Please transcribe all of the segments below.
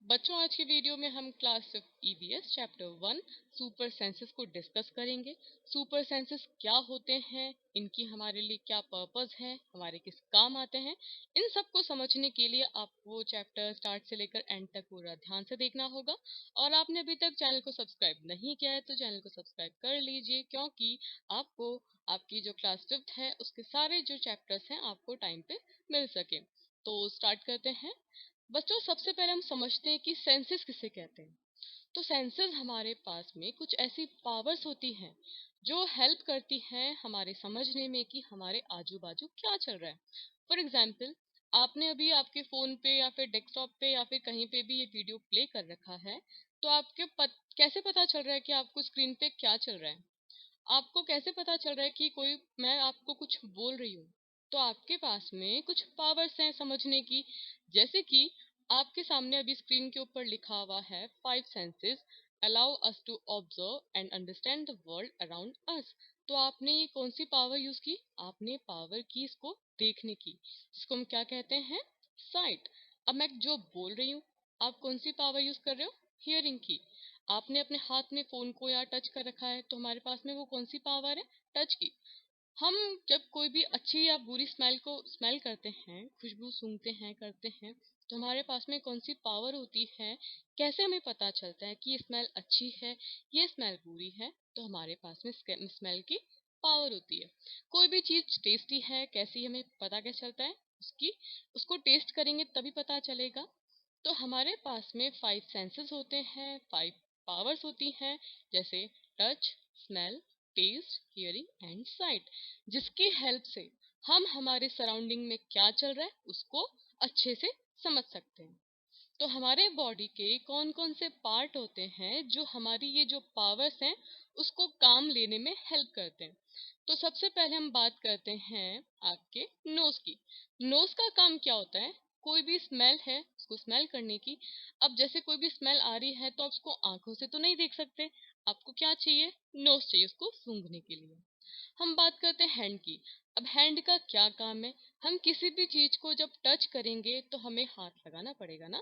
बच्चों, आज की वीडियो में हम class 5 EVS chapter 1 super senses को डिस्कस करेंगे। सुपर सेंसेस क्या होते हैं, इनकी हमारे लिए क्या पर्पस है, हमारे किस काम आते हैं, इन सब को समझने के लिए आपको चैप्टर स्टार्ट से लेकर एंड तक पूरा ध्यान से देखना होगा। और आपने अभी तक चैनल को सब्सक्राइब नहीं किया है तो चैनल को सब्सक्राइब कर लीजिए, क्योंकि आपको आपकी जो क्लास 5 है उसके सारे जो चैप्टर्स हैं आपको टाइम पे मिल सके। तो स्टार्ट करते हैं। बच्चों, सबसे पहले हम समझते हैं कि सेंसेस किसे कहते हैं। तो सेंसेस हमारे पास में कुछ ऐसी पावर्स होती हैं जो हेल्प करती हैं हमारे समझने में कि हमारे आजू बाजू क्या चल रहा है। फॉर एग्जाम्पल, आपने अभी आपके फ़ोन पे या फिर डेस्कटॉप पे या फिर कहीं पे भी ये वीडियो प्ले कर रखा है, तो कैसे पता चल रहा है कि आपको स्क्रीन पे क्या चल रहा है? आपको कैसे पता चल रहा है कि मैं आपको कुछ बोल रही हूँ? तो आपके पास में कुछ पावर्स हैं समझने की। जैसे कि आपके सामने अभी स्क्रीन के ऊपर लिखा हुआ है 5 senses allow us to observe and understand the world around us. तो आपने ये कौन सी पावर यूज की? आपने पावर की इसको देखने की, जिसको हम क्या कहते हैं? साइट। अब मैं जो बोल रही हूँ, आप कौन सी पावर यूज कर रहे हो? हियरिंग की। आपने अपने हाथ में फोन को या टच कर रखा है, तो हमारे पास में वो कौन सी पावर है? टच की। हम जब कोई भी अच्छी या बुरी स्मेल को स्मेल करते हैं, खुशबू सूंघते हैं, करते हैं, तो हमारे पास में कौन सी पावर होती है? कैसे हमें पता चलता है कि ये स्मेल अच्छी है, ये स्मेल बुरी है? तो हमारे पास में स्मेल की पावर होती है। कोई भी चीज टेस्टी है कैसी, हमें पता कैसे चलता है? उसकी उसको टेस्ट करेंगे तभी पता चलेगा। तो हमारे पास में 5 सेंसेस होते हैं, 5 पावर्स होती हैं, जैसे touch, smell, taste, hearing and sight, जिसकी हेल्प से हम हमारे सराउंडिंग में क्या चल रहा है उसको अच्छे से समझ सकते हैं। तो हमारे बॉडी के कौन कौन से पार्ट होते हैं जो हमारी ये जो पावर्स हैं उसको काम लेने में हेल्प करते हैं? तो सबसे पहले हम बात करते हैं आपके नोज की। नोज का काम क्या होता है? कोई भी स्मेल है उसको स्मेल करने की। अब जैसे कोई भी स्मेल आ रही है तो आप उसको आंखों से तो नहीं देख सकते, आपको क्या चाहिए? नोज चाहिए उसको सूंघने के लिए। हम बात करते हैं हैंड की। अब हैंड का क्या काम है? हम किसी भी चीज को जब टच करेंगे तो हमें हाथ लगाना पड़ेगा ना।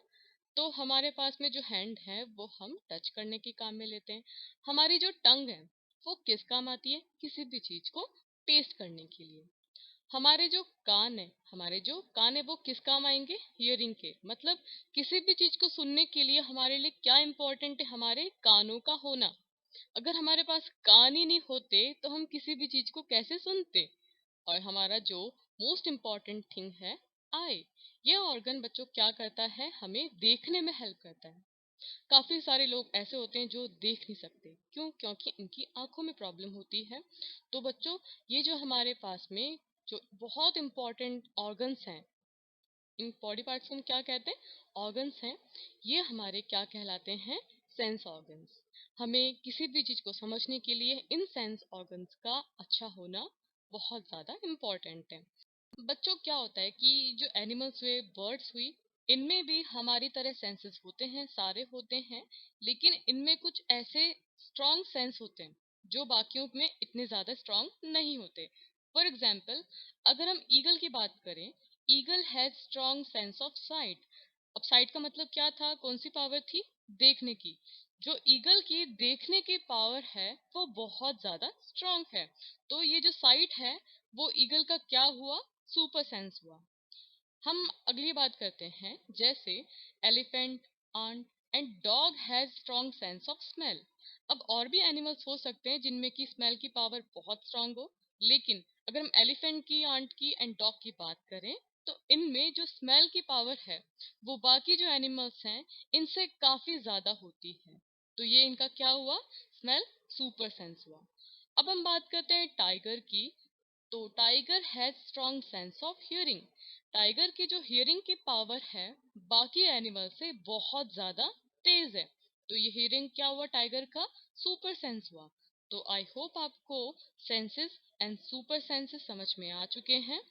तो हमारे पास में जो हैंड है वो हम टच करने के काम में लेते हैं। हमारी जो टंग है वो किस काम आती है? किसी भी चीज को टेस्ट करने के लिए। हमारे जो कान है वो किस काम आएंगे? हियरिंग के। मतलब किसी भी चीज को सुनने के लिए हमारे लिए क्या इंपॉर्टेंट है? हमारे कानों का होना। अगर हमारे पास कान ही नहीं होते तो हम किसी भी चीज को कैसे सुनते? और हमारा जो मोस्ट इम्पॉर्टेंट थिंग है, आई, ये ऑर्गन बच्चों क्या करता है? हमें देखने में हेल्प करता है। काफी सारे लोग ऐसे होते हैं जो देख नहीं सकते, क्यों? क्योंकि उनकी आंखों में प्रॉब्लम होती है। तो बच्चों, ये जो हमारे पास में जो बहुत इंपॉर्टेंट ऑर्गन्स हैं, इन बॉडी पार्ट्स को हम क्या कहते हैं? ऑर्गन्स हैं। ये हमारे क्या कहलाते हैं? Sense organs. हमें किसी भी चीज को समझने के लिए इन सेंस ऑर्गन्स का अच्छा होना बहुत ज्यादा इम्पोर्टेंट है। बच्चों, क्या होता है कि जो एनिमल्स हुए, बर्ड्स हुई, इनमें भी हमारी तरह सेंसेस होते हैं, सारे होते हैं। लेकिन इनमें कुछ ऐसे स्ट्रॉन्ग सेंस होते हैं जो बाकियों में इतने ज्यादा स्ट्रॉन्ग नहीं होते। फॉर एग्जाम्पल, अगर हम ईगल की बात करें, eagle has strong sense of site. अब साइट का मतलब क्या था? कौन सी पावर थी? देखने की। जो ईगल की देखने की पावर है वो बहुत ज्यादा स्ट्रॉन्ग है। तो ये जो साइट है वो ईगल का क्या हुआ? सुपर सेंस हुआ। हम अगली बात करते हैं, जैसे elephant, ant and dog has strong sense of smell. अब और भी एनिमल्स हो सकते हैं जिनमें की स्मेल की पावर बहुत स्ट्रॉन्ग हो, लेकिन अगर हम एलिफेंट की, आंट की एंड डॉग की बात करें तो इनमें जो स्मेल की पावर है वो बाकी जो एनिमल्स हैं इनसे काफी ज्यादा होती है। तो ये इनका क्या हुआ? स्मेल सुपर सेंस हुआ। अब हम बात करते हैं टाइगर की। तो tiger has strong sense of hearing. Tiger की जो हियरिंग की पावर है बाकी एनिमल से बहुत ज्यादा तेज है। तो ये हियरिंग क्या हुआ? टाइगर का सुपर सेंस हुआ। तो आई होप आपको सेंसेस एंड सुपर सेंसेस समझ में आ चुके हैं।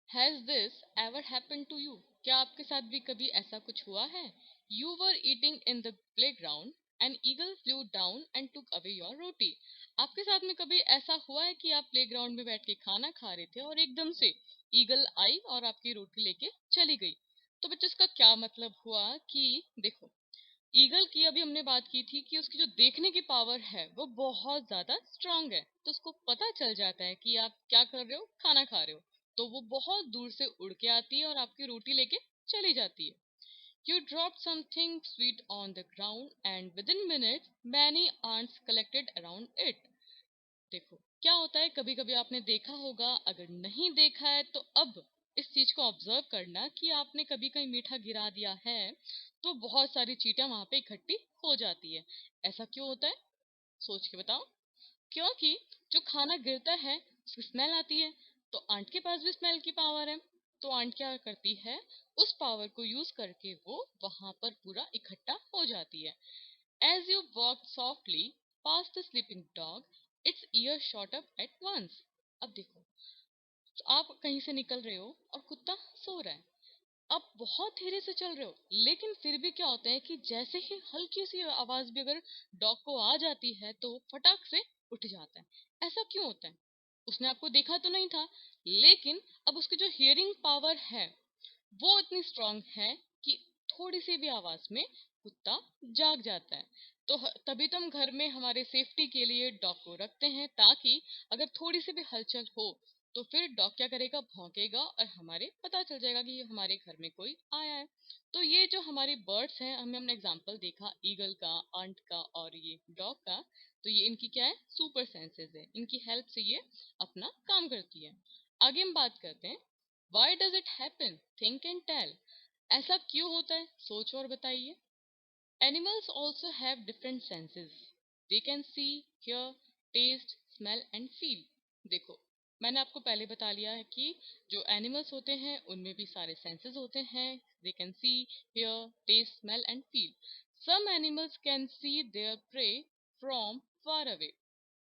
Has this ever happen to you? क्या आपके साथ भी कभी ऐसा कुछ हुआ है? You were eating in the playground and eagle flew down and took away your roti. आपके साथ में कभी ऐसा हुआ है कि आप प्ले ग्राउंड में बैठ के खाना खा रहे थे और एकदम से ईगल आई और आपकी रोटी लेके चली गई? तो बच्चों इसका क्या मतलब हुआ कि देखो, ईगल की अभी हमने बात की थी कि उसकी जो देखने की पावर है वो बहुत ज्यादा स्ट्रांग है। तो उसको पता चल जाता है कि आप क्या कर रहे हो, खाना खा रहे हो। तो वो बहुत दूर से उड़ के आती है और आपकी रोटी लेके चली जाती है। You dropped something sweet on the ground and within minutes many ants collected around it. देखो क्या होता है, कभी कभी आपने देखा होगा, अगर नहीं देखा है तो अब इस चीज को ऑब्जर्व करना कि आपने कभी कहीं मीठा गिरा दिया है तो बहुत सारी चींटियां वहां पे इकट्ठी हो जाती है। ऐसा क्यों होता है, सोच के बताओ। क्योंकि जो खाना गिरता है उसकी स्मेल आती है। तो आंट के पास भी स्मेल की पावर है। तो आंट क्या करती है, उस पावर को यूज करके वो वहां पर पूरा इकट्ठा हो जाती है। As you walked softly past the sleeping dog, its ears shot up at once. अब देखो, तो आप कहीं से निकल रहे हो और कुत्ता सो रहा है। आप बहुत धीरे से चल रहे हो, लेकिन फिर भी क्या होता है कि जैसे ही हल्की सी आवाज भी अगर डॉग को आ जाती है तो वो फटाक से उठ जाता है। ऐसा क्यों होता है, उसने आपको देखा तो नहीं था, लेकिन अब उसकी जो हियरिंग पावर है वो इतनी स्ट्रांग है कि थोड़ी सी भी आवाज में कुत्ता जाग जाता है। तो तभी तो हम घर में हमारे सेफ्टी के लिए डॉग को रखते हैं, ताकि अगर थोड़ी सी भी हलचल हो तो फिर डॉग क्या करेगा, भौंकेगा और हमारे पता चल जाएगा कि हमारे घर में कोई आया है। तो ये जो हमारे बर्ड्स हैं, हमने एग्जांपल देखा ईगल का, आंट का और ये डॉग का। तो ये इनकी क्या है, सुपर सेंसेस है, इनकी हेल्प से ये अपना काम करती है। आगे हम बात करते हैं, Why does it happen? Think and tell. ऐसा क्यों होता है, सोचो और बताइए। Animals also have different senses. They can see, hear, taste, smell and feel. देखो, मैंने आपको पहले बता लिया है कि जो एनिमल्स होते हैं उनमें भी सारे सेंसेस होते हैं। They can see, hear, taste, smell and feel. Some animals can see their prey from far away.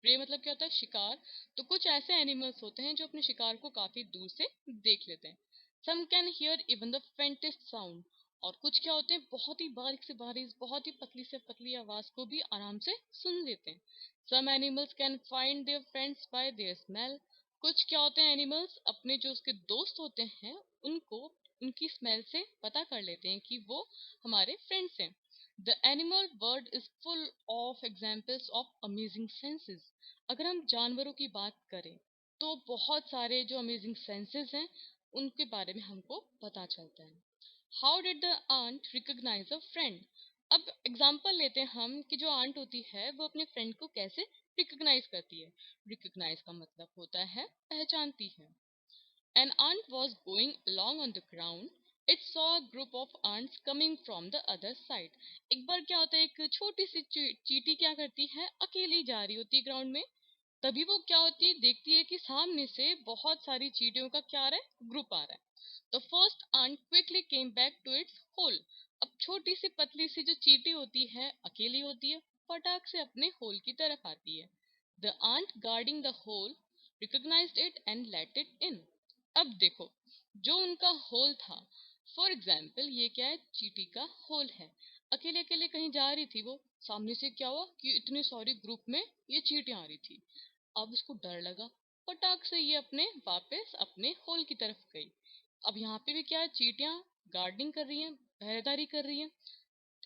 Prey मतलब क्या होता है, शिकार। तो कुछ ऐसे एनिमल्स होते हैं जो अपने शिकार को काफी दूर से देख लेते हैं। Some can hear even the faintest sound. और कुछ क्या होते हैं, बहुत ही बारीक से बारीक, बहुत ही पतली से पतली आवाज को भी आराम से सुन लेते हैं। Some animals can find their friends by their smell. कुछ क्या होते हैं, एनिमल्स अपने जो उसके दोस्त होते हैं उनको उनकी स्मेल से पता कर लेते हैं कि वो हमारे फ्रेंड्स हैं। The animal world is full of examples of amazing senses. अगर हम जानवरों की बात करें तो बहुत सारे जो अमेजिंग सेंसेस हैं उनके बारे में हमको पता चलता है। How did the ant recognize a friend. अब एग्जाम्पल लेते हैं हम कि जो आंट होती है वो अपने फ्रेंड को कैसे रिकॉग्नाइज करती है। रिकॉग्नाइज का मतलब होता है पहचानती है। An ant was going along on the ground. It saw a group of ants coming from the other side. एक बार क्या होता है, एक छोटी सी चींटी क्या करती है, अकेली जा रही होती है ग्राउंड में। तभी वो क्या होती है, देखती है कि सामने से बहुत सारी चींटियों का क्या आ रहा है, ग्रुप आ रहा है। The first ant quickly came back to its hole. अब छोटी सी पतली सी जो चींटी होती है, अकेली होती है, फटाक से अपने होल की तरफ आती है। The ant guarding the hole recognized it and let it in. अब देखो, जो उनका होल था, फॉर एग्जाम्पल ये क्या है, चींटी का होल है। अकेले अकेले कहीं जा रही थी वो, सामने से क्या हुआ कि इतने सारे ग्रुप में ये चींटियां आ रही थी। अब उसको डर लगा, फटाक से ये अपने वापस अपने होल की तरफ गई। अब यहाँ पे भी क्या है, चींटियां गार्डनिंग कर रही हैं, पहरेदारी कर रही हैं।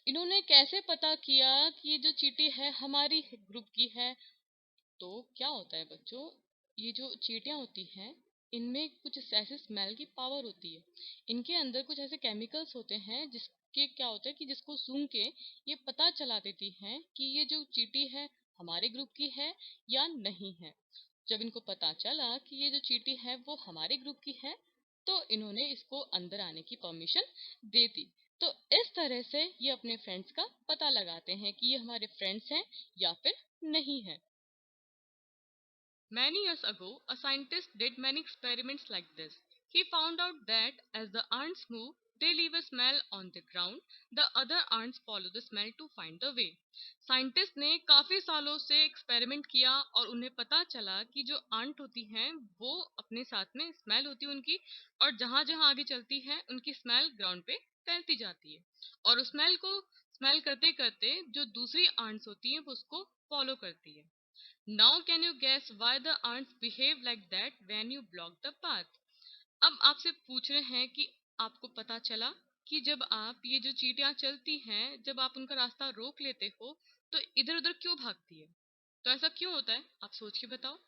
इन्होंने कैसे पता किया कि ये जो चींटी है हमारी ग्रुप की है। तो क्या होता है बच्चों, ये जो चींटियां होती हैं इनमें कुछ ऐसे स्मेल की पावर होती है। इनके अंदर कुछ ऐसे केमिकल्स होते हैं जिसके क्या होता है कि जिसको सूंघ के ये पता चला देती हैं कि ये जो चींटी है हमारे ग्रुप की है या नहीं है। जब इनको पता चला कि ये जो चींटी है वो हमारे ग्रुप की है तो इन्होंने इसको अंदर आने की परमिशन दे दी। तो इस तरह से ये अपने फ्रेंड्स का पता लगाते हैं कि ये हमारे फ्रेंड्स हैं या फिर नहीं है। Many years ago, a scientist did many experiments like this. He found out that as the ants move, they leave a smell on the ground. The other ants follow the smell to find the way. Scientist ने काफी सालों से experiment किया और उन्हें पता चला कि जो आंट होती हैं वो अपने साथ में स्मेल होती है उनकी, और जहां जहां आगे चलती है उनकी स्मेल ग्राउंड पे फैलती जाती है। और उस स्मेल को स्मेल करते करते जो दूसरी आंट्स होती हैं वो उसको फॉलो करती है। Now can you guess why the ants behave like that when you block the path? अब आपसे पूछ रहे हैं कि आपको पता चला कि जब आप ये जो चींटियां चलती हैं, जब आप उनका रास्ता रोक लेते हो तो इधर उधर क्यों भागती है? तो ऐसा क्यों होता है, आप सोच के बताओ।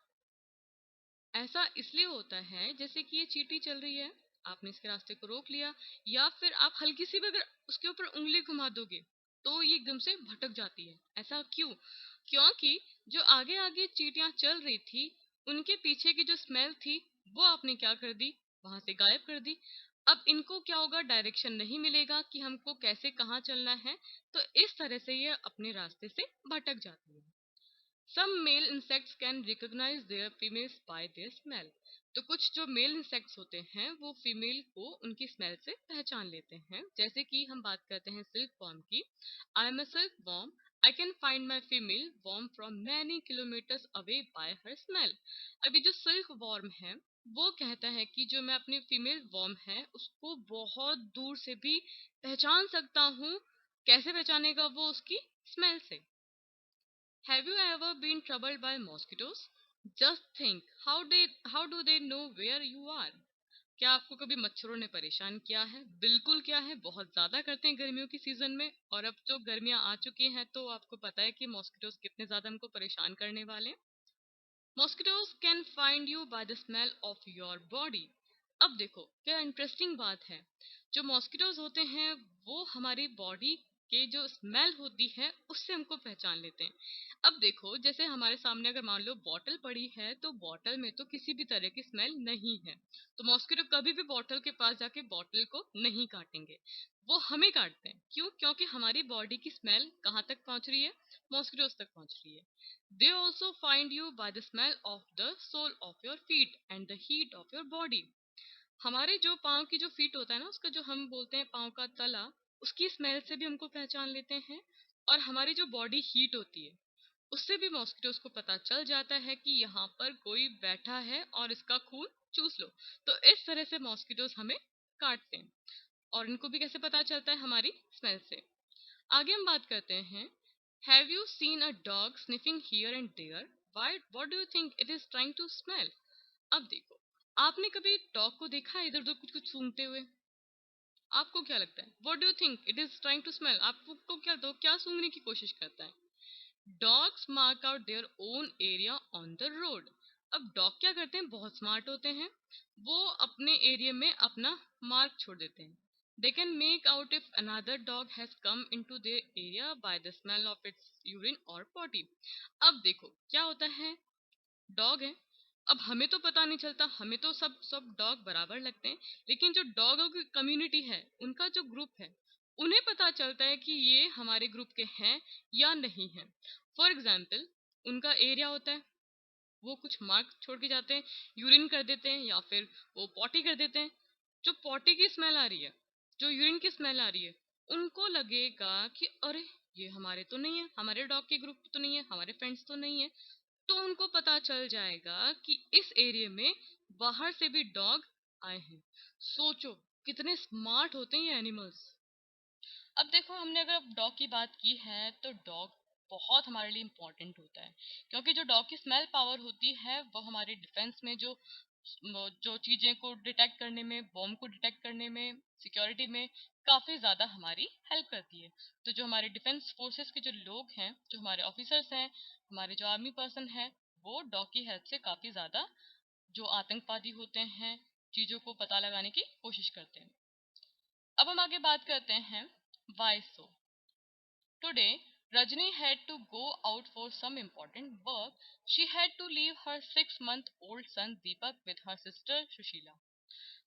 ऐसा इसलिए होता है जैसे कि ये चींटी चल रही है, आपने इसके रास्ते को रोक लिया, या फिर आप हल्की सी भी अगर उसके ऊपर उंगली घुमा दोगे तो ये एकदम से भटक जाती है। ऐसा क्यों? क्योंकि जो आगे आगे चींटियां चल रही थी, उनके पीछे की जो स्मेल थी वो आपने क्या कर दी, वहां से गायब कर दी। अब इनको क्या होगा, डायरेक्शन नहीं मिलेगा कि हमको कैसे कहाँ चलना है, तो इस तरह से ये अपने रास्ते से भटक जाती है। Some male insects can recognize their females by their smell. तो कुछ जो मेल इंसेक्ट्स होते हैं वो फीमेल को उनकी स्मेल से पहचान लेते हैं। जैसे कि हम बात करते हैं सिल्क वॉर्म की। I am a silk worm, I can find my female worm from many kilometres away by her smell. अभी जो सिल्क वॉर्म है वो कहता है कि जो मैं अपनी फीमेल वॉर्म है उसको बहुत दूर से भी पहचान सकता हूँ। कैसे पहचानेगा वो? उसकी स्मेल से। Have you ever been troubled by mosquitoes? Just think, how do they know where you are? क्या आपको कभी मच्छरों ने परेशान किया है? बिल्कुल किया है, बहुत ज्यादा करते हैं गर्मियों की सीजन में। और अब जो गर्मियां आ चुकी हैं तो आपको पता है कि मॉस्किटोज कितने ज्यादा हमको परेशान करने वाले हैं। Mosquitoes can find you by the smell of your body. अब देखो क्या इंटरेस्टिंग बात है, जो मॉस्किटोज होते हैं वो हमारी बॉडी के जो स्मेल होती है उससे हमको पहचान लेते हैं। अब देखो जैसे हमारे सामने अगर मान लो बॉटल पड़ी है तो बॉटल में तो किसी भी तरह की स्मेल नहीं है, तो मॉस्किटो कभी भी बॉटल के पास जाके बॉटल को नहीं काटेंगे, वो हमें काटते हैं। क्यों? क्योंकि हमारी बॉडी की स्मेल कहाँ तक पहुंच रही है, मॉस्किटोज तक पहुंच रही है। They also find you by the smell of the sole of your feet and the heat of your body. हमारे जो पाँव की जो फीट होता है ना, उसका जो हम बोलते हैं पाँव का तला, उसकी स्मेल से भी हमको पहचान लेते हैं। और हमारी जो बॉडी हीट होती है उससे भी मॉस्किटोज को पता चल जाता है कि यहाँ पर कोई बैठा है और इसका खून चूस लो। तो इस तरह से मॉस्किटोज हमें काटते हैं। और इनको भी कैसे पता चलता है? हमारी स्मेल से। आगे हम बात करते हैं। Have you seen a dog sniffing here and there? What do you think it is trying to smell? अब देखो, आपने कभी डॉग को देखा है इधर उधर कुछ कुछ सूंघते हुए? आपको क्या लगता है, what do you think it is trying to smell? आपको क्या लगता है, वो क्या सूंघने की कोशिश करता है? Dogs mark out their own area on the road. अब डॉग क्या करते हैं, बहुत स्मार्ट होते हैं, वो अपने एरिया में अपना मार्क छोड़ देते हैं। They can make out if another dog has come into their area by the smell of its urine और पॉटी। अब देखो क्या होता है, डॉग है, अब हमें तो पता नहीं चलता, हमें तो सब सब डॉग बराबर लगते हैं, लेकिन जो डॉगों की कम्युनिटी है, उनका जो ग्रुप है, उन्हें पता चलता है कि ये हमारे ग्रुप के हैं या नहीं है। फॉर एग्जाम्पल, उनका एरिया होता है, वो कुछ मार्क छोड़ के जाते हैं, यूरिन कर देते हैं या फिर वो पॉटी कर देते हैं। जो पॉटी की स्मेल आ रही है, जो यूरिन की स्मेल आ रही है, उनको लगेगा कि अरे ये हमारे तो नहीं है, हमारे डॉग के ग्रुप तो नहीं है, हमारे फ्रेंड्स तो नहीं है। तो उनको पता चल जाएगा कि इस एरिया में बाहर से भी डॉग आए हैं। सोचो कितने स्मार्ट होते हैं ये एनिमल्स। अब देखो, हमने अगर डॉग की बात की है तो डॉग बहुत हमारे लिए इम्पोर्टेंट होता है, क्योंकि जो डॉग की स्मेल पावर होती है वो हमारे डिफेंस में जो चीज़ें को डिटेक्ट करने में, बॉम्ब को डिटेक्ट करने में, सिक्योरिटी में काफ़ी ज़्यादा हमारी हेल्प करती है। तो जो हमारे डिफेंस फोर्सेस के जो लोग हैं, जो हमारे ऑफिसर्स हैं, हमारे जो आर्मी पर्सन हैं, वो डॉग की हेल्प से काफ़ी ज़्यादा जो आतंकवादी होते हैं चीज़ों को पता लगाने की कोशिश करते हैं। अब हम आगे बात करते हैं why so. Today, Rajni had to go out for some important work. She had to leave her 6-month-old son Deepak with her sister Shushila.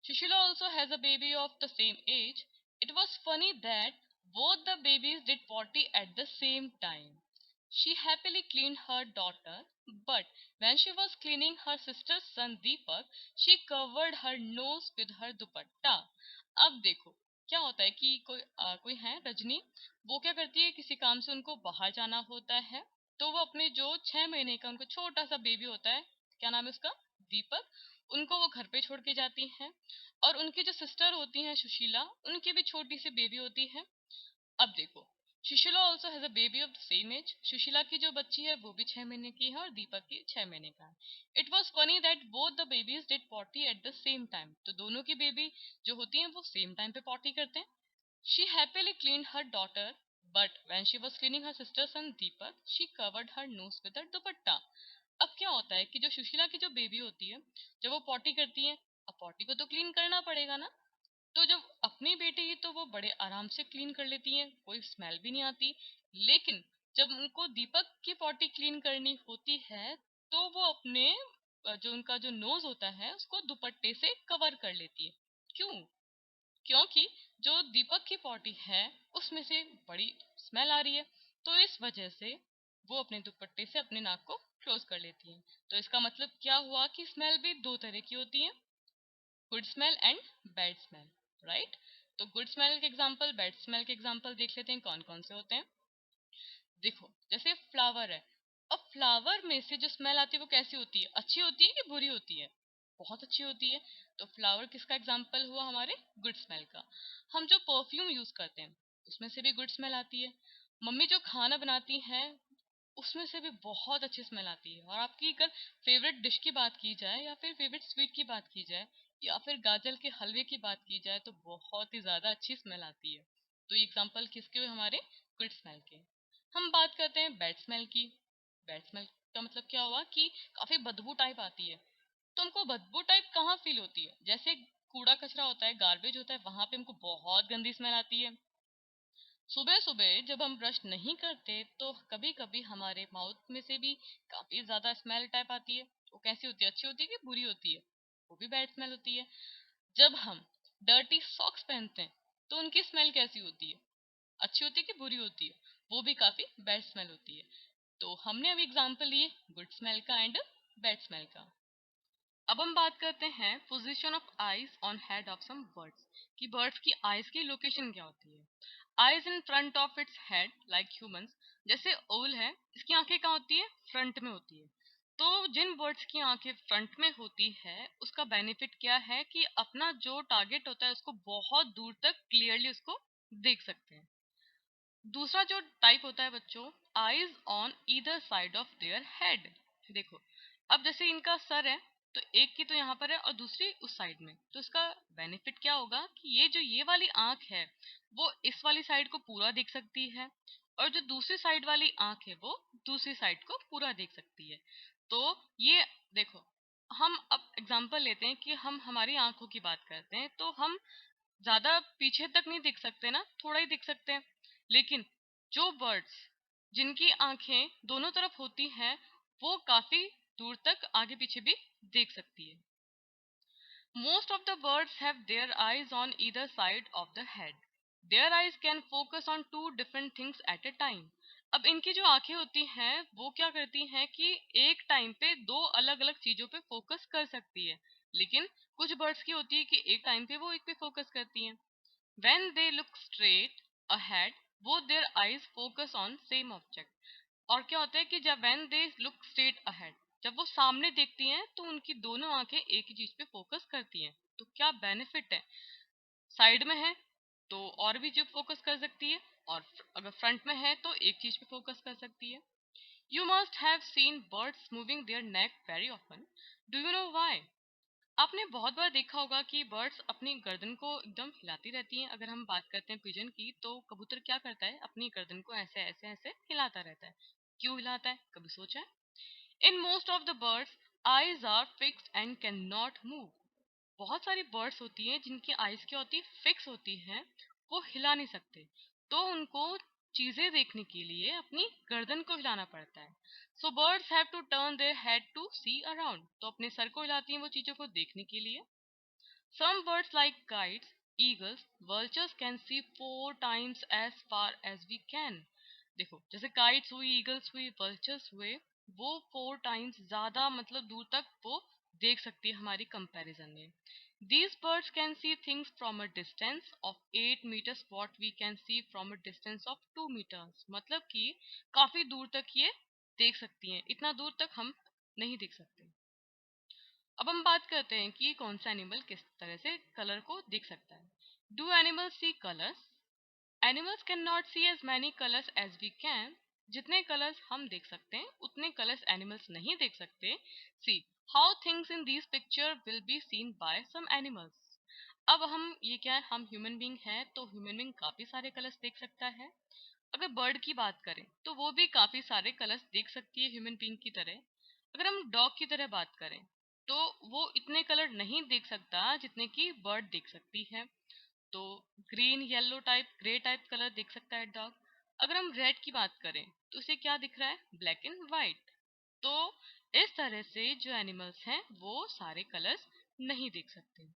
Shushila also has a baby of the same age. It was funny that both the babies did potty at the same time. She happily cleaned her daughter, but when she was cleaning her sister's son Deepak, she covered her nose with her dupatta. अब देखो क्या होता है कि कोई है रजनी, वो क्या करती है, किसी काम से उनको बाहर जाना होता है, तो वो अपने जो 6 महीने का उनको छोटा सा बेबी होता है, क्या नाम है उसका, दीपक, उनको वो घर पे छोड़ के जाती हैं। और उनकी जो सिस्टर होती हैं सुशीला, उनकी भी छोटी सी बेबी होती है। अब देखो, Sushila also has a baby of the same age. Sushila की जो बच्ची है वो भी 6 महीने की है और दीपक की 6 महीने का है। It was funny that both the babies did potty at the same time. तो दोनों की बेबी जो होती हैं वो सेम टाइम पे पॉटी करते हैं। She happily cleaned her daughter, but when she was cleaning her sister's son Deepak, she covered her nose with her dupatta. अब क्या होता है कि जो सुशीला की जो बेबी होती है, जब वो पॉटी करती है, अब पॉटी को तो क्लीन करना पड़ेगा ना। तो जब अपनी बेटी की तो वो बड़े आराम से क्लीन कर लेती हैं, कोई स्मेल भी नहीं आती। लेकिन जब उनको दीपक की पॉटी क्लीन करनी होती है, तो वो अपने जो उनका जो नोज होता है उसको दुपट्टे से कवर कर लेती है। क्यों? क्योंकि जो दीपक की पॉटी है उसमें से बड़ी स्मेल आ रही है, तो इस वजह से वो अपने दुपट्टे से अपने नाक को क्लोज कर लेती है। तो इसका मतलब क्या हुआ कि स्मेल भी दो तरह की होती है, good smell and bad smell, right. तो गुड स्मेल के एग्जांपल, बैड स्मेल के एग्जांपल देख लेते हैं कौन कौन से होते हैं। देखो जैसे फ्लावर है, अब फ्लावर में से जो स्मेल आती है वो कैसी होती है, अच्छी होती है कि बुरी होती है? बहुत अच्छी होती है। तो फ्लावर किसका एग्जाम्पल हुआ, हमारे गुड स्मेल का। हम जो परफ्यूम यूज करते हैं उसमें से भी गुड स्मेल आती है। मम्मी जो खाना बनाती है उसमें से भी बहुत अच्छी स्मेल आती है। और आपकी अगर फेवरेट डिश की बात की जाए या फिर फेवरेट स्वीट की बात की जाए या फिर गाजर के हलवे की बात की जाए तो बहुत ही ज्यादा अच्छी स्मेल आती है। तो ये एग्जाम्पल किसके हुए, हमारे गुड स्मेल के। हम बात करते हैं बैड स्मेल की। बैड स्मेल का मतलब क्या हुआ कि काफी बदबू टाइप आती है। तो हमको बदबू टाइप कहाँ फील होती है, जैसे कूड़ा कचरा होता है, गार्बेज होता है, वहां पे हमको बहुत गंदी स्मेल आती है। सुबह सुबह जब हम ब्रश नहीं करते तो कभी कभी हमारे माउथ में से भी काफी ज्यादा स्मेल टाइप आती है। वो कैसी होती है, अच्छी होती है कि बुरी होती है? वो भी बैड स्मेल होती है। जब हम डर्टी सॉक्स पहनते हैं तो उनकी स्मेल कैसी होती है, अच्छी होती है कि बुरी होती है? वो भी काफी बैड स्मेल होती है। तो हमने अभी एग्जांपल लिए गुड स्मेल का एंड बैड स्मेल का। अब हम बात करते हैं position of eyes on head of some birds, कि बर्ड्स की आईज की लोकेशन क्या होती है। Eyes in front of its head like humans, जैसे ओल है, इसकी आंखें कहाँ होती है, फ्रंट में होती है। तो जिन बर्ड्स की आंखें फ्रंट में होती है उसका बेनिफिट क्या है कि अपना जो टारगेट होता है उसको बहुत दूर तक क्लियरली उसको देख सकते हैं। दूसरा जो टाइप होता है बच्चों, eyes on either side of their head. देखो अब जैसे इनका सर है, तो एक की तो यहाँ पर है और दूसरी उस साइड में, तो इसका बेनिफिट क्या होगा कि ये जो ये वाली आंख है वो इस वाली साइड को पूरा देख सकती है, और जो दूसरी साइड वाली आंख है वो दूसरी साइड को पूरा देख सकती है। तो ये देखो, हम अब एग्जांपल लेते हैं कि हम हमारी आंखों की बात करते हैं, तो हम ज्यादा पीछे तक नहीं दिख सकते ना, थोड़ा ही दिख सकते हैं। लेकिन जो बर्ड्स जिनकी आंखें दोनों तरफ होती हैं वो काफी दूर तक आगे पीछे भी देख सकती है। Most of the birds have their eyes on either side of the head. Their eyes can focus on two different things at a time. अब इनकी जो आंखें होती हैं वो क्या करती हैं कि एक टाइम पे दो अलग अलग चीजों पे फोकस कर सकती है। लेकिन कुछ बर्ड्स की होती है कि एक टाइम पे वो एक पे फोकस करती हैं। When they look straight ahead, both their eyes focus on same object. और क्या होता है कि जब when they look straight ahead, जब वो सामने देखती हैं तो उनकी दोनों आंखें एक ही चीज पे फोकस करती हैं। तो क्या बेनिफिट है, साइड में है तो और भी जो फोकस कर सकती है, और अगर फ्रंट में है तो एक चीज पे फोकस कर सकती है। You must have seen birds moving their neck very often. Do you know why? आपने बहुत बार देखा होगा कि बर्ड्स अपनी गर्दन को एकदम हिलाती रहती हैं। अगर हम बात करते हैं पिजन की, तो कबूतर क्या करता है, अपनी गर्दन को ऐसे ऐसे ऐसे हिलाता रहता है। क्यों हिलाता है, कभी सोचा है? In most of the birds eyes are fixed and can not move. बहुत सारी बर्ड्स होती हैं जिनकी आईज क्या होती है, फिक्स होती हैं, वो हिला नहीं सकते। तो उनको चीजें देखने के लिए अपनी गर्दन को हिलाना पड़ता है। So birds have to turn their head to see around, तो अपने सर को हिलाती हैं वो चीजों को देखने के लिए। Some birds like kites, eagles, vultures can see 4 times as far as we can. देखो जैसे kites हुई, eagles हुई, vultures हुए, वो 4 times ज्यादा मतलब दूर तक वो देख सकती है हमारी कंपैरिजन में। These birds can see things from a distance of 8 meters what we can see from a distance of 2 meters. मतलब कि काफी दूर तक ये देख सकती हैं, इतना दूर तक हम नहीं देख सकते। अब हम बात करते हैं कि कौन सा एनिमल किस तरह से कलर को देख सकता है। Do animals see colours? Animals can not see as many colours as we can. जितने कलर्स हम देख सकते हैं उतने कलर्स एनिमल्स नहीं देख सकते। See how things in this picture will be seen by some animals. अब हम ये क्या है, हम ह्यूमन बीइंग है तो ह्यूमन बीइंग काफी सारे कलर्स देख सकता है। अगर बर्ड की बात करें तो वो भी काफी सारे कलर्स देख सकती है ह्यूमन बीइंग की तरह। अगर हम डॉग की तरह बात करें तो वो इतने कलर नहीं देख सकता जितने कि बर्ड देख सकती है। तो green, yellow type, grey type colour देख सकता है डॉग। अगर हम रेड की बात करें तो उसे क्या दिख रहा है, ब्लैक एंड व्हाइट। तो इस तरह से जो एनिमल्स हैं वो सारे कलर्स नहीं देख सकते।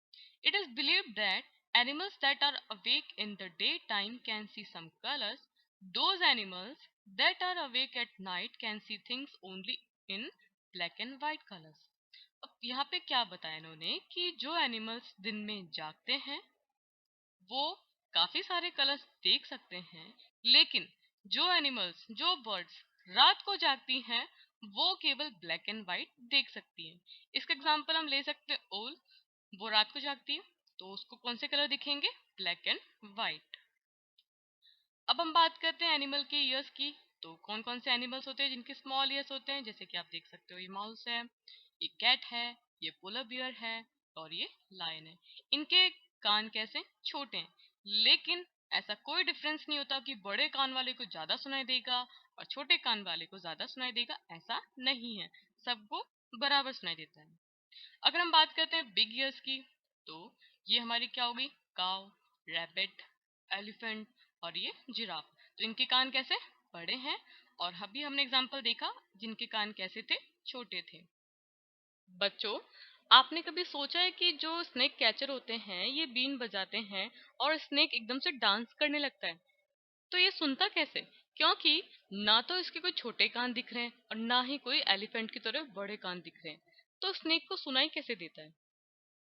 It is believed that animals that are awake in the daytime can see some colors. Those animals that are awake at night can see things only in black and white colors. अब यहाँ पे क्या बताया इन्होंने कि जो animals दिन में जागते हैं वो काफी सारे कलर्स देख सकते हैं, लेकिन जो एनिमल्स, जो बर्ड्स रात को जागती हैं वो केवल ब्लैक एंड व्हाइट देख सकती हैं। इसका एग्जांपल हम ले सकते हैं ओल। वो रात को जागती है तो उसको कौन से कलर दिखेंगे, ब्लैक एंड व्हाइट। अब हम बात करते हैं एनिमल के ईयर्स की। तो कौन कौन से एनिमल्स होते हैं जिनके स्मॉल ईयर्स होते हैं, जैसे कि आप देख सकते हो ये माउस है, ये कैट है, ये पोलर बियर है और ये लायन है। इनके कान कैसे, छोटे हैं, लेकिन ऐसा कोई डिफरेंस नहीं होता कि बड़े कान वाले को ज्यादा सुनाई देगा और छोटे कान वाले को ज्यादा सुनाई देगा, ऐसा नहीं है, सबको बराबर सुनाई देता है। अगर हम बात करते हैं बिग ईयर्स की तो ये हमारी क्या होगी, काउ, रैबिट, एलिफेंट और ये जिराफ। तो इनके कान कैसे, बड़े हैं। और अभी हमने एग्जांपल देखा जिनके कान कैसे थे, छोटे थे। बच्चों, आपने कभी सोचा है कि जो स्नेक कैचर होते हैं ये बीन बजाते हैं और स्नेक एकदम से डांस करने लगता है, तो ये सुनता कैसे? क्योंकि ना तो इसके कोई छोटे कान दिख रहे हैं और ना ही कोई एलिफेंट की तरह बड़े कान दिख रहे हैं, तो स्नेक को सुनाई कैसे देता है?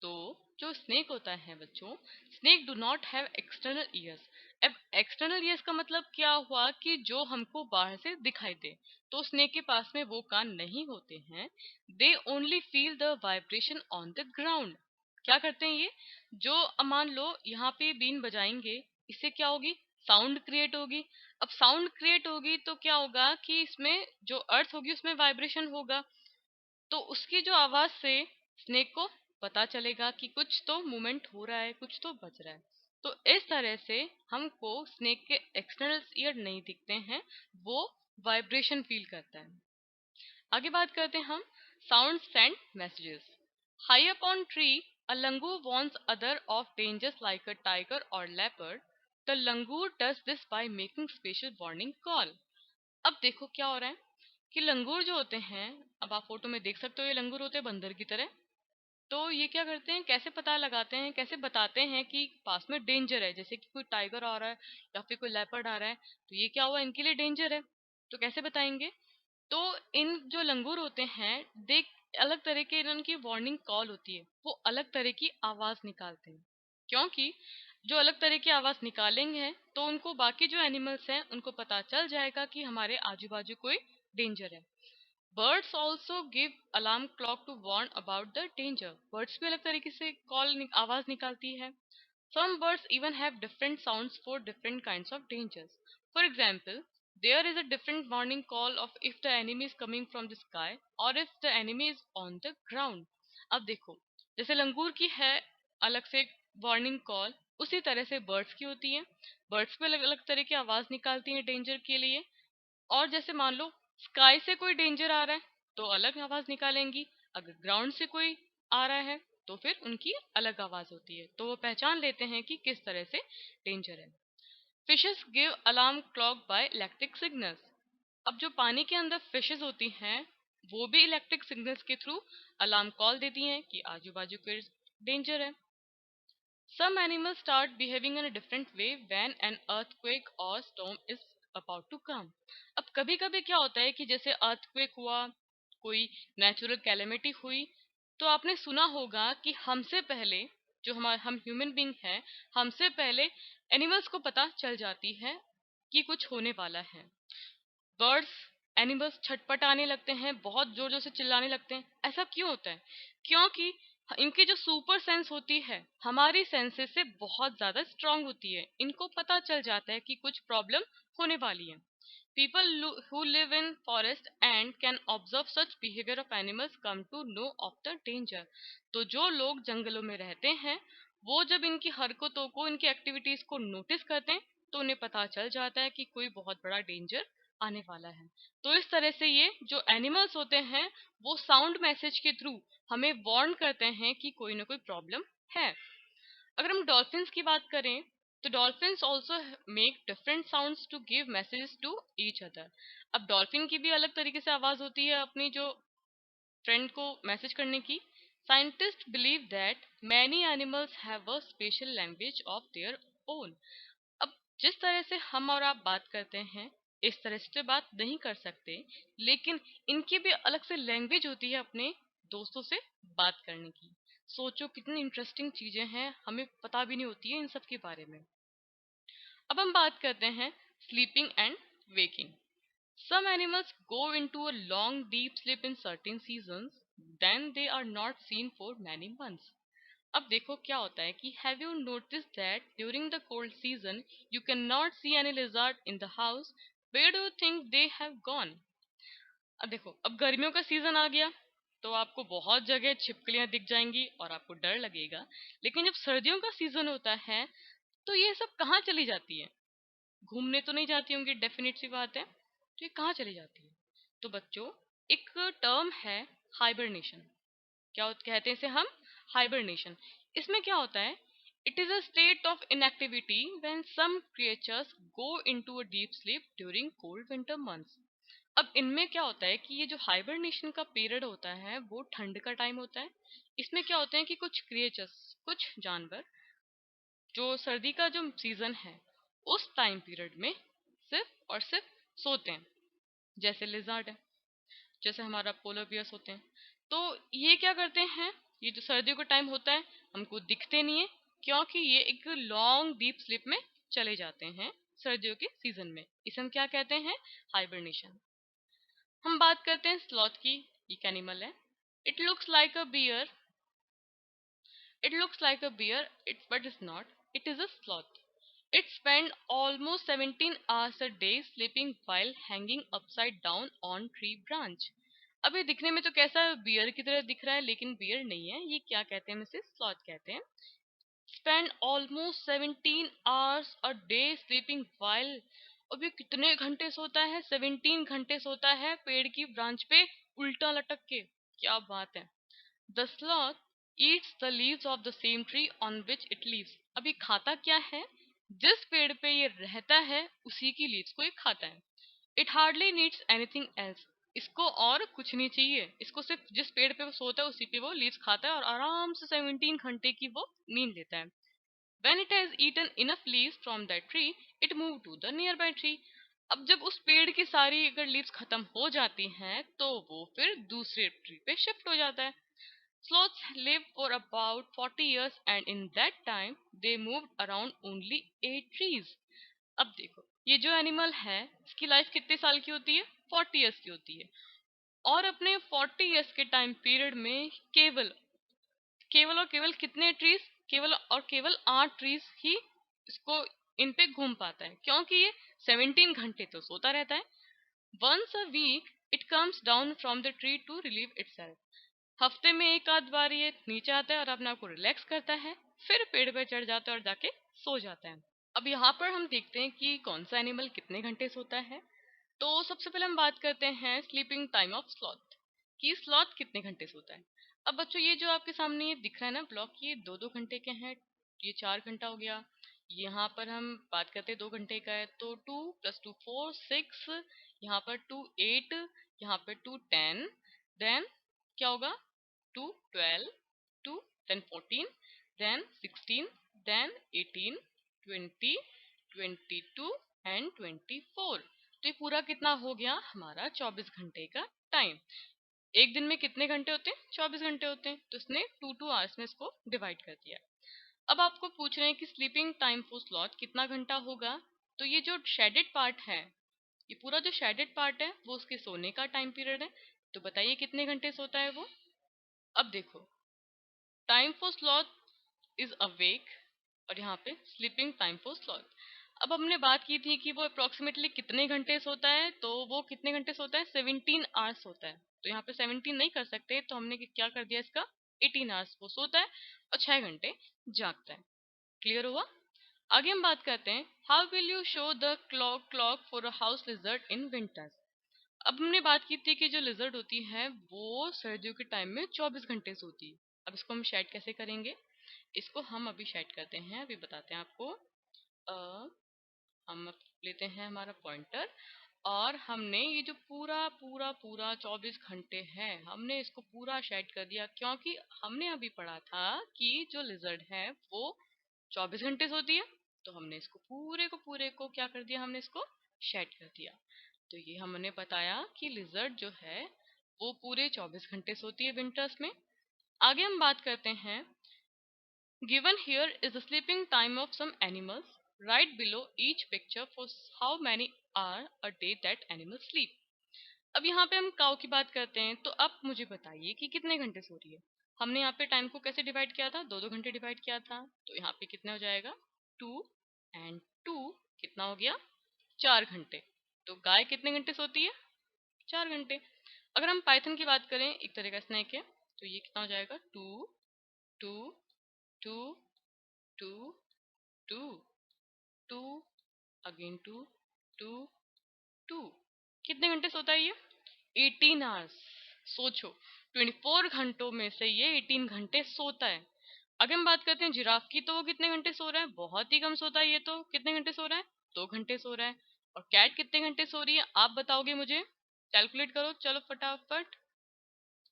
तो जो स्नेक होता है बच्चों, snake do not have external years. अब एक्सटर्नल ईयर्स का मतलब क्या हुआ कि जो हमको बाहर से दिखाई दे, तो स्नेक के पास में वो कान नहीं होते हैं। They only feel the vibration on the ground. क्या करते हैं ये, जो मान लो यहाँ पे बीन बजाएंगे, इससे क्या होगी, साउंड क्रिएट होगी। अब साउंड क्रिएट होगी तो क्या होगा कि इसमें जो अर्थ होगी उसमें वाइब्रेशन होगा, तो उसकी जो आवाज से स्नेक को पता चलेगा कि कुछ तो मूवमेंट हो रहा है, कुछ तो बज रहा है। तो इस तरह से हमको स्नेक के एक्सटर्नल ईयर नहीं दिखते हैं, वो वाइब्रेशन फील करता है। आगे बात करते हैं हम sound send messages. High up on tree a langur warns other of dangers like a tiger और leopard. The langur does this by making special warning call. अब देखो क्या हो रहा है कि लंगूर जो होते हैं, अब आप फोटो में देख सकते हो, ये लंगूर होते हैं बंदर की तरह। तो ये क्या करते हैं, कैसे पता लगाते हैं, कैसे बताते हैं कि पास में डेंजर है, जैसे कि कोई टाइगर आ रहा है या फिर कोई लेपर्ड आ रहा है, तो ये क्या हुआ, इनके लिए डेंजर है। तो कैसे बताएंगे? तो इन जो लंगूर होते हैं, देख, अलग तरह के इनकी वार्निंग कॉल होती है, वो अलग तरह की आवाज निकालते हैं। क्योंकि जो अलग तरह की आवाज निकालेंगे तो उनको बाकी जो एनिमल्स हैं उनको पता चल जाएगा कि हमारे आजू बाजू कोई डेंजर है। Birds also give alarm clock to warn about the danger. Birds भी अलग तरीके से आवाज निकालती है। Some birds even have different sounds for different kinds of dangers. For example, there is a different warning call of if the enemy is coming from the sky or if the enemy is on the ground. अब देखो, जैसे लंगूर की है अलग से warning call, उसी तरह से बर्ड्स की होती है। बर्ड्स भी अलग अलग तरह की आवाज निकालती हैं डेंजर के लिए। और जैसे मान लो स्काई से कोई डेंजर आ रहा है तो अलग आवाज निकालेंगी, अगर ग्राउंड से कोई आ रहा है तो फिर उनकी अलग आवाज होती है, तो वो पहचान लेते हैं कि किस तरह से डेंजर है। Fishes give alarm clock by electric signals. अब जो पानी के अंदर फिशेस होती हैं वो भी इलेक्ट्रिक सिग्नल्स के थ्रू अलार्म कॉल देती हैं कि आजू बाजू कोई डेंजर है। Some animals start behaving in a different way when an earthquake or storm is about to come. अब कभी कभी क्या होता है कि जैसे अर्थक्वेक हुआ, कोई नेचुरल कैलेमिटी हुई, तो आपने सुना होगा कि हमसे पहले, जो हम ह्यूमन बीइंग हैं, हमसे पहले एनिमल्स को पता चल जाती है कि कुछ होने वाला है। बर्ड्स, एनिमल्स छटपटाने लगते हैं, बहुत जोर जोर से चिल्लाने लगते हैं। ऐसा क्यों होता है? क्योंकि इनकी जो सुपर सेंस होती है हमारी सेंसेस से बहुत ज्यादा स्ट्रांग होती है, इनको पता चल जाता है कि कुछ प्रॉब्लम होने वाली है। People who live in forest and can observe such behavior of animals come to know of the danger. तो जो लोग जंगलों में रहते हैं वो जब इनकी हरकतों को, इनकी एक्टिविटीज को नोटिस करते हैं तो उन्हें पता चल जाता है कि कोई बहुत बड़ा डेंजर आने वाला है। तो इस तरह से ये जो एनिमल्स होते हैं वो साउंड मैसेज के थ्रू हमें वार्न करते हैं कि कोई ना कोई प्रॉब्लम है। अगर हम डॉल्फिन्स की बात करें तो dolphins also make different sounds to give messages to each other. अब डॉल्फिन की भी अलग तरीके से आवाज होती है अपनी जो फ्रेंड को मैसेज करने की। Scientist believe that many animals have a special language of their own. अब जिस तरह से हम और आप बात करते हैं इस तरह से तो बात नहीं कर सकते, लेकिन इनकी भी अलग से लैंग्वेज होती है अपने दोस्तों से बात करने की। सोचो कितनी इंटरेस्टिंग चीजें हैं, हमें पता भी नहीं होती है इन सब के बारे में। अब हम बात करते हैं sleeping and waking. Some animals go into a long deep sleep in certain seasons, then they are not seen for many months. अब देखो क्या होता है कि have you noticed that during the cold season you cannot see any lizard in the house? Where do you think they have gone? अब देखो, अब गर्मियों का सीजन आ गया तो आपको बहुत जगह छिपकलियां दिख जाएंगी और आपको डर लगेगा। लेकिन जब सर्दियों का सीजन होता है तो ये सब कहाँ चली जाती है? घूमने तो नहीं जाती होंगी, डेफिनेट सी बात है। तो ये कहाँ चली जाती है? तो बच्चों, एक टर्म है हाइबरनेशन। कहते हैं इसे हम? हाइबरनेशन। इसमें क्या होता है? It is a state of inactivity when some creatures go into a deep sleep during cold winter months. अब इनमें क्या होता है कि ये जो हाइबरनेशन का पीरियड होता है वो ठंड का टाइम होता है। इसमें क्या होता है कि कुछ क्रिएचर्स, कुछ जानवर जो सर्दी का जो सीजन है उस टाइम पीरियड में सिर्फ और सिर्फ सोते हैं। जैसे लिजार्ड है, जैसे हमारा पोलर बियर्स होते हैं। तो ये क्या करते हैं, ये जो सर्दियों का टाइम होता है हमको दिखते नहीं है क्योंकि ये एक लॉन्ग डीप स्लीप में चले जाते हैं सर्दियों के सीजन में। इसे हम क्या कहते हैं? हाइबरनेशन। हम बात करते हैं स्लॉथ की। एक एनिमल है। It looks like a bear, It looks like a bear, but it's not. It is a sloth. It spends almost 17 hours a day sleeping while hanging upside down on tree branch. अब ये दिखने में तो कैसा beer की तरह दिख रहा है, लेकिन बियर नहीं है। ये क्या कहते हैं? इसे स्लॉथ कहते हैं। Spend almost 17 hours a day sleeping while, अब ये कितने घंटे सोता है? 17 घंटे सोता है पेड़ की ब्रांच पे उल्टा लटक के। क्या बात है! The sloth eats the leaves of the same tree on which it lives. अब ये खाता क्या है? जिस पेड़ पे ये रहता है उसी की लीव्स को ये खाता है। It hardly needs anything else. इसको और कुछ नहीं चाहिए। इसको सिर्फ जिस पेड़ पे वो सोता है उसी पे वो लीव्स खाता है और आराम से 17 घंटे की वो नींद लेता है। When it has eaten enough leaves from that tree, it moved to the nearby tree. अब जब उस पेड़ की सारी अगर लीव्स खत्म हो जाती हैं तो वो फिर दूसरे ट्री पे शिफ्ट हो जाता है। Sloths live for about 40 years and in that time they moved around only 8 trees. अब देखो, ये जो एनिमल है इसकी लाइफ कितने साल की होती है? 40 इयर्स की होती है। और अपने 40 इयर्स के टाइम पीरियड में केवल केवल और केवल कितने ट्रीज? केवल और केवल 8 ट्रीज ही इसको इन पे घूम पाता है क्योंकि ये 17 घंटे तो सोता रहता है। Once a week it comes down from the tree to relieve itself. हफ्ते में एक आध बार ये नीचे आता है और अपने आप को रिलैक्स करता है, फिर पेड़ पे चढ़ जाता है और जाके सो जाता है। अब यहाँ पर हम देखते हैं कि कौन सा एनिमल कितने घंटे सोता है। तो सबसे पहले हम बात करते हैं स्लीपिंग टाइम ऑफ स्लॉथ, कि स्लॉथ कितने घंटे सोता है। अब बच्चों, ये जो आपके सामने ये दिख रहा है ना ब्लॉक, ये 2-2 घंटे के हैं। ये 4 घंटा हो गया। यहाँ पर हम बात करते हैं 2 घंटे का है तो 2 + 2 4 6, यहाँ पर 2 8, यहाँ पर 2 10, देन क्या होगा? 2 12, 2 then 14, then 16, then 18, 20, 22 एंड 24। तो ये पूरा कितना हो गया? हमारा 24 घंटे का टाइम। एक दिन में कितने घंटे होते हैं? 24 घंटे होते हैं। तो इसने 2 2 आवर्स में इसको डिवाइड कर दिया। अब आपको पूछ रहे हैं कि स्लीपिंग टाइम फॉर स्लॉथ कितना घंटा होगा। तो ये जो शेडेड पार्ट है, ये पूरा जो शेडेड पार्ट है वो उसके सोने का टाइम पीरियड है। तो बताइए कितने घंटे सोता है वो। अब देखो, time for sloth is awake और यहाँ पे स्लीपिंग टाइम फॉर स्लॉथ। अब हमने बात की थी कि वो अप्रोक्सीमेटली कितने घंटे सोता है, तो वो कितने घंटे सोता है? 17 आवर्स सोता है। तो यहाँ पे 17 नहीं कर सकते तो हमने क्या कर दिया इसका? 18 आवर्स वो सोता है। और 6 घंटे जागता है। क्लियर हुआ? आगे हम बात करते हैं, how will you show the clock clock for a house lizard in winters. अब हमने बात की थी कि जो लिजर्ड होती है वो सर्दियों के टाइम में 24 घंटे सोती है। अब इसको हम शेड कैसे करेंगे, इसको हम अभी शेड करते हैं, अभी बताते हैं आपको। हम अब लेते हैं हमारा पॉइंटर और हमने ये जो पूरा पूरा पूरा 24 घंटे है हमने इसको पूरा शेड कर दिया, क्योंकि हमने अभी पढ़ा था कि जो लिजर्ड है वो 24 घंटे सोती है। तो हमने इसको पूरे को क्या कर दिया, हमने इसको शेड कर दिया। तो ये हमने बताया कि लिजर्ड जो है वो पूरे 24 घंटे सोती है विंटर्स में। आगे हम बात करते हैं, given here is the sleeping time of some animals. Write below each picture for how many hours a day that animals sleep. अब यहाँ पे हम काऊ की बात करते हैं, तो अब मुझे बताइए कि कितने घंटे सो रही है। हमने यहाँ पे टाइम को कैसे डिवाइड किया था, दो दो घंटे डिवाइड किया था। तो यहाँ पे कितना हो जाएगा, 2 और 2 कितना हो गया, 4 घंटे। तो गाय कितने घंटे सोती है, 4 घंटे। अगर हम पाइथन की बात करें, एक तरह का स्नैक है, तो ये कितना हो जाएगा, 2 2 2 2 2 अगेन 2 2 2। कितने घंटे सोता है ये, 18 आवर्स। सोचो, 24 घंटों में से ये 18 घंटे सोता है। अगर हम बात करते हैं जिराफ की, तो वो कितने घंटे सो रहा है, बहुत ही कम सोता है ये तो। कितने घंटे सो रहा है, 2 घंटे सो रहा है। और कैट कितने घंटे सो रही है, आप बताओगे मुझे, कैलकुलेट करो चलो फटाफट।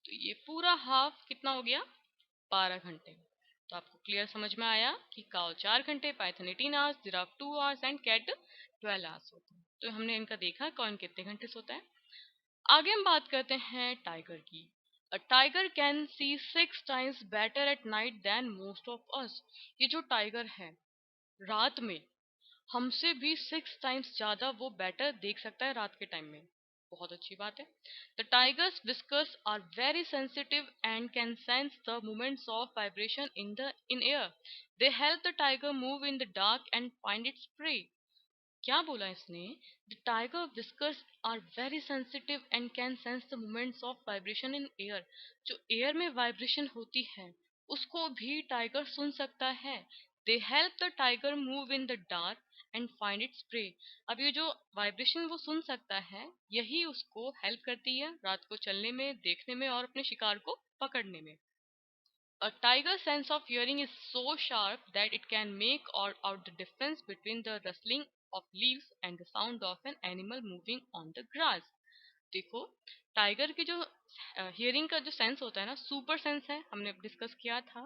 तो ये पूरा हाफ कितना हो गया, 12 घंटे। तो आपको क्लियर समझ में आया कि काउ 4 घंटे, python 18 hours, giraffe 2 hours and cat 12 hours होता है। तो हमने इनका देखा कौन कितने घंटे सोता है। आगे हम बात करते हैं टाइगर की। A tiger can see 6 times better at night than most of us. ये जो टाइगर है रात में हमसे भी 6 टाइम्स ज्यादा वो बेटर देख सकता है रात के टाइम में। बहुत अच्छी बात है। The tigers whiskers are very sensitive and can sense the movements of vibration in air. They help the tiger move in the dark and find its prey. क्या बोला इसने, the tiger whiskers are very sensitive and can sense the movements of vibration in air. जो air में vibration होती है उसको भी tiger सुन सकता है। They help the tiger move in the dark and find its pray. अब ये जो वाइब्रेशन वो सुन सकता है यही उसको हेल्प करती है रात को चलने में, देखने में और अपने शिकार को पकड़ने में। A tiger's sense of hearing is so sharp that it can make out the difference between the rustling of leaves and the sound of an animal moving on the grass. देखो, टाइगर की जो hearing का जो sense होता है ना, super sense है, हमने डिस्कस किया था।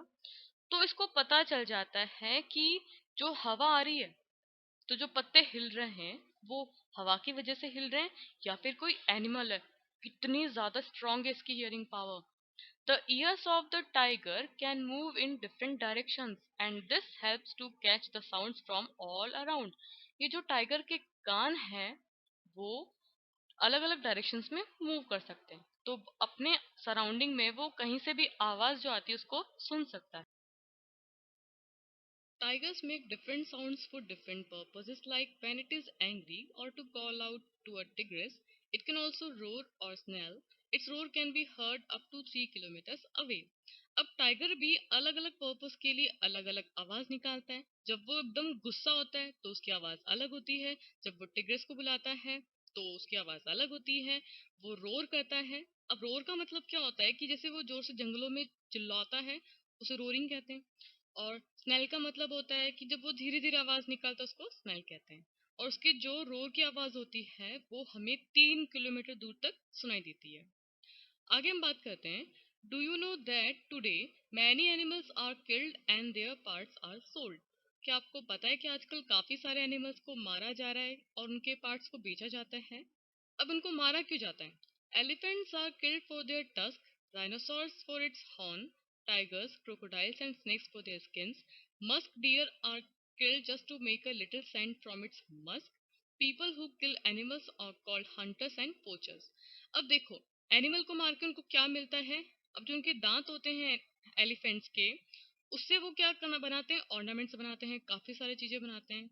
तो इसको पता चल जाता है कि जो हवा आ रही है, तो जो पत्ते हिल रहे हैं वो हवा की वजह से हिल रहे हैं या फिर कोई एनिमल है। कितनी ज्यादा स्ट्रांग है इसकी hearing power. The ears of the tiger can move in different directions and this helps to catch the sounds from all around. ये जो टाइगर के कान हैं वो अलग अलग डायरेक्शंस में मूव कर सकते हैं, तो अपने सराउंडिंग में वो कहीं से भी आवाज जो आती है उसको सुन सकता है। Tigers make different sounds for different purposes, like when it is angry or to call out to a tigress. It can also roar or snarl. Its roar can be heard up to 3 kilometers away. अब tiger भी अलग अलग purpose के लिए अलग अलग आवाज निकालता है। जब वो एकदम गुस्सा होता है तो उसकी आवाज अलग होती है। जब वो टिग्रेस को बुलाता है तो उसकी आवाज अलग होती है। वो रोर करता है। अब रोर का मतलब क्या होता है कि जैसे वो जोर से जंगलों में चिल्लाता है, उसे रोरिंग कहते हैं। और स्नेल का मतलब होता है कि जब वो धीरे धीरे आवाज निकालता है उसको स्नेल कहते हैं। और उसकी जो रोर की आवाज होती है वो हमें 3 किलोमीटर दूर तक सुनाई देती है। आगे हम बात करते हैं, do you know that today many animals are killed and their parts are sold. क्या आपको पता है कि आजकल काफी सारे एनिमल्स को मारा जा रहा है और उनके पार्ट्स को बेचा जाता है। अब उनको मारा क्यों जाता है, elephants are killed for their tusk, rhinoceros for its horn, tigers, crocodiles and snakes for their skins. Musk deer are killed just to make a little scent from its musk. People who kill animals are called hunters and poachers. अब देखो, animal को मार के उनको क्या मिलता है। अब जो उनके दांत होते हैं एलिफेंट्स के, उससे वो क्या करना बनाते हैं, ऑर्नामेंट्स बनाते हैं, काफी सारी चीजें बनाते हैं।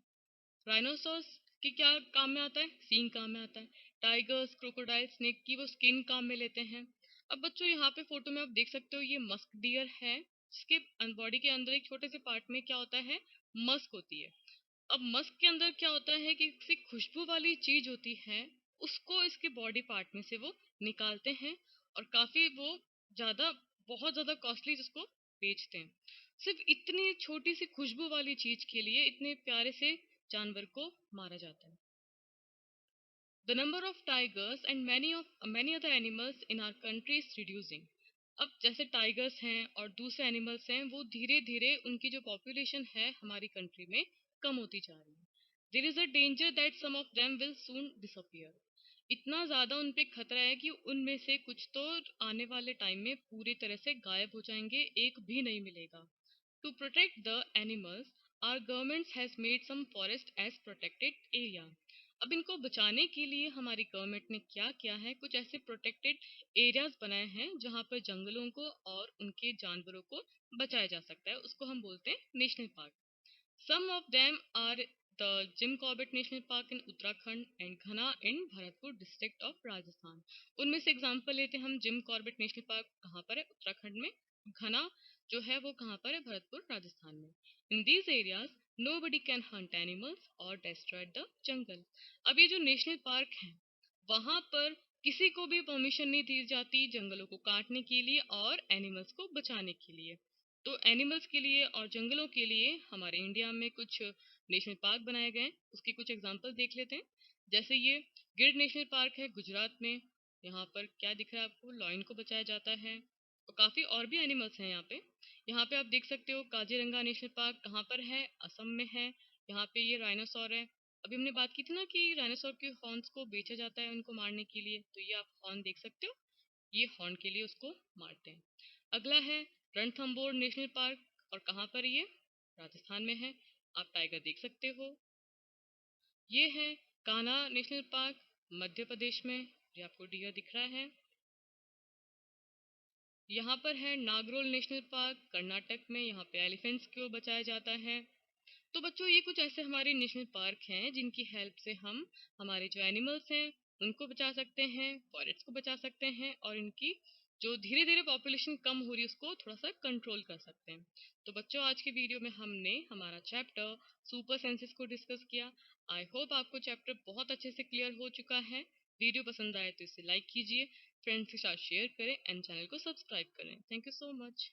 राइनोसोर्स की क्या काम में आता है, सींग काम में आता है। टाइगर्स, क्रोकोडाइल, स्नेक की वो स्किन काम में लेते हैं। अब बच्चों यहाँ पे फोटो में आप देख सकते हो ये मस्क डियर है। इसके बॉडी के अंदर एक छोटे से पार्ट में क्या होता है, मस्क होती है। अब मस्क के अंदर क्या होता है कि किसी खुशबू वाली चीज होती है, उसको इसके बॉडी पार्ट में से वो निकालते हैं और काफी वो ज्यादा, बहुत ज्यादा कॉस्टली जिसको बेचते हैं। सिर्फ इतनी छोटी सी खुशबू वाली चीज के लिए इतने प्यारे से जानवर को मारा जाता है। The number of tigers and many other animals in our country is reducing. अब जैसे टाइगर्स हैं और दूसरे एनिमल्स हैं, वो धीरे धीरे उनकी जो पॉपुलेशन है हमारी कंट्री में कम होती जा रही है। There is a danger that some of them will soon disappear. इतना ज्यादा उन पे खतरा है कि उनमें से कुछ तो आने वाले टाइम में पूरी तरह से गायब हो जाएंगे, एक भी नहीं मिलेगा। To protect the animals, our government has made some forest as protected area. अब इनको बचाने के लिए हमारी गवर्नमेंट ने क्या किया है, कुछ ऐसे प्रोटेक्टेड एरियाज बनाए हैं जहाँ पर जंगलों को और उनके जानवरों को बचाया जा सकता है, उसको हम बोलते हैं national park. Some of them are the Jim Corbett National Park in Uttarakhand and Ghana in Bharatpur district of Rajasthan. उनमें से एग्जांपल लेते हैं हम, जिम कॉर्बेट नेशनल पार्क कहाँ पर है, उत्तराखंड में। घना जो है वो कहाँ पर है, भरतपुर राजस्थान में। In these areas nobody can hunt animals or destroy the jungle. अब ये जो नेशनल पार्क है, वहां पर किसी को भी परमिशन नहीं दी जाती जंगलों को काटने के लिए और एनिमल्स को बचाने के लिए। तो एनिमल्स के लिए और जंगलों के लिए हमारे इंडिया में कुछ नेशनल पार्क बनाए गए हैं, उसकी कुछ एग्जांपल देख लेते हैं। जैसे ये गिर नेशनल पार्क है गुजरात में। यहाँ पर क्या दिख रहा है आपको, लॉयन को बचाया जाता है और काफी और भी एनिमल्स हैं यहाँ पे। यहाँ पे आप देख सकते हो काजीरंगा नेशनल पार्क कहाँ पर है, असम में है। यहाँ पे ये राइनोसॉर है। अभी हमने बात की थी ना कि डायनासोर के हॉर्न्स को बेचा जाता है उनको मारने के लिए, तो ये आप हॉर्न देख सकते हो, ये हॉर्न के लिए उसको मारते हैं। अगला है रणथंबोर नेशनल पार्क, और कहाँ पर ये, राजस्थान में है। आप टाइगर देख सकते हो। ये है कान्हा नेशनल पार्क, मध्य प्रदेश में। ये आपको डियर दिख रहा है। यहाँ पर है नागरोल नेशनल पार्क, कर्नाटक में। यहाँ पे एलिफेंट्स को बचाया जाता है। तो बच्चों, ये कुछ ऐसे हमारे नेशनल पार्क हैं जिनकी हेल्प से हम हमारे जो एनिमल्स हैं उनको बचा सकते हैं, फॉरेस्ट को बचा सकते हैं और इनकी जो धीरे धीरे पॉपुलेशन कम हो रही है उसको थोड़ा सा कंट्रोल कर सकते हैं। तो बच्चों, आज के वीडियो में हमने हमारा चैप्टर सुपर सेंसेस को डिस्कस किया। आई होप आपको चैप्टर बहुत अच्छे से क्लियर हो चुका है। वीडियो पसंद आए तो इसे लाइक कीजिए, फ्रेंड्स के साथ शेयर करें एंड चैनल को सब्सक्राइब करें। Thank you so much.